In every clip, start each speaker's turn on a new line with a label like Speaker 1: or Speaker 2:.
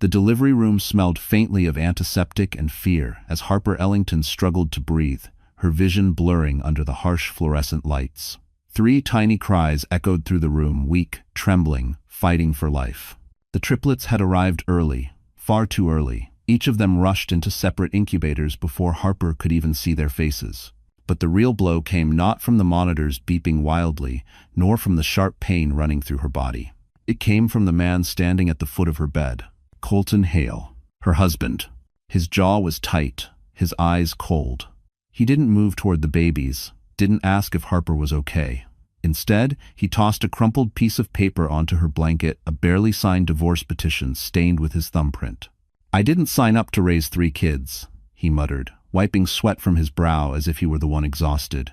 Speaker 1: The delivery room smelled faintly of antiseptic and fear as Harper Ellington struggled to breathe, her vision blurring under the harsh fluorescent lights. 3 tiny cries echoed through the room, weak, trembling, fighting for life. The triplets had arrived early, far too early. Each of them rushed into separate incubators before Harper could even see their faces. But the real blow came not from the monitors beeping wildly, nor from the sharp pain running through her body. It came from the man standing at the foot of her bed, Colton Hale, her husband. His jaw was tight, his eyes cold. He didn't move toward the babies, didn't ask if Harper was okay. Instead, he tossed a crumpled piece of paper onto her blanket, a barely signed divorce petition stained with his thumbprint. "I didn't sign up to raise 3 kids," he muttered, wiping sweat from his brow as if he were the one exhausted.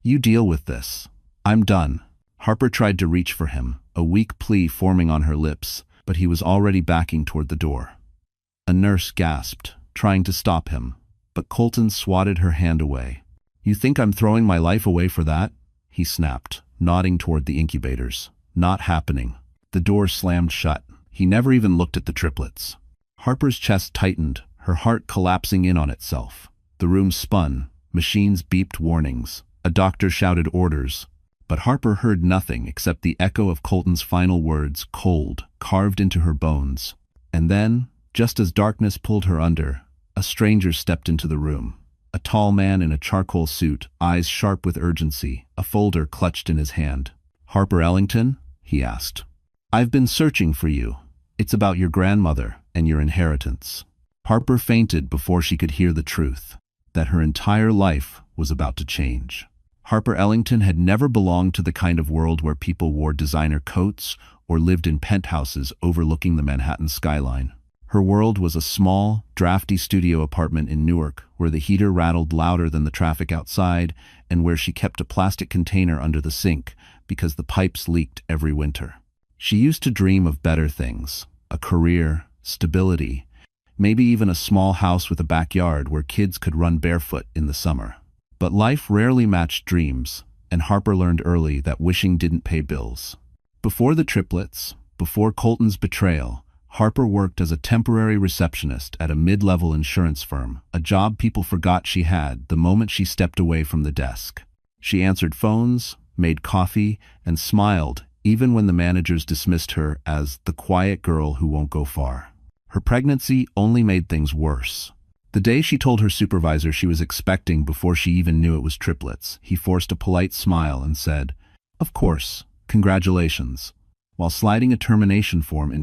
Speaker 1: "You deal with this. I'm done." Harper tried to reach for him, a weak plea forming on her lips, but he was already backing toward the door. A nurse gasped, trying to stop him, but Colton swatted her hand away. "You think I'm throwing my life away for that?" he snapped, nodding toward the incubators. "Not happening." The door slammed shut. He never even looked at the triplets. Harper's chest tightened, her heart collapsing in on itself. The room spun, machines beeped warnings, a doctor shouted orders, but Harper heard nothing except the echo of Colton's final words, cold, carved into her bones. And then, just as darkness pulled her under, a stranger stepped into the room. A tall man in a charcoal suit, eyes sharp with urgency, a folder clutched in his hand. "Harper Ellington?" he asked. "I've been searching for you. It's about your grandmother and your inheritance." Harper fainted before she could hear the truth, that her entire life was about to change. Harper Ellington had never belonged to the kind of world where people wore designer coats or lived in penthouses overlooking the Manhattan skyline. Her world was a small, drafty studio apartment in Newark where the heater rattled louder than the traffic outside and where she kept a plastic container under the sink because the pipes leaked every winter. She used to dream of better things, a career, stability, maybe even a small house with a backyard where kids could run barefoot in the summer. But life rarely matched dreams, and Harper learned early that wishing didn't pay bills. Before the triplets, before Colton's betrayal, Harper worked as a temporary receptionist at a mid-level insurance firm, a job people forgot she had the moment she stepped away from the desk. She answered phones, made coffee, and smiled even when the managers dismissed her as the quiet girl who won't go far. Her pregnancy only made things worse. The day she told her supervisor she was expecting before she even knew it was triplets, he forced a polite smile and said, "Of course, congratulations," while sliding a termination form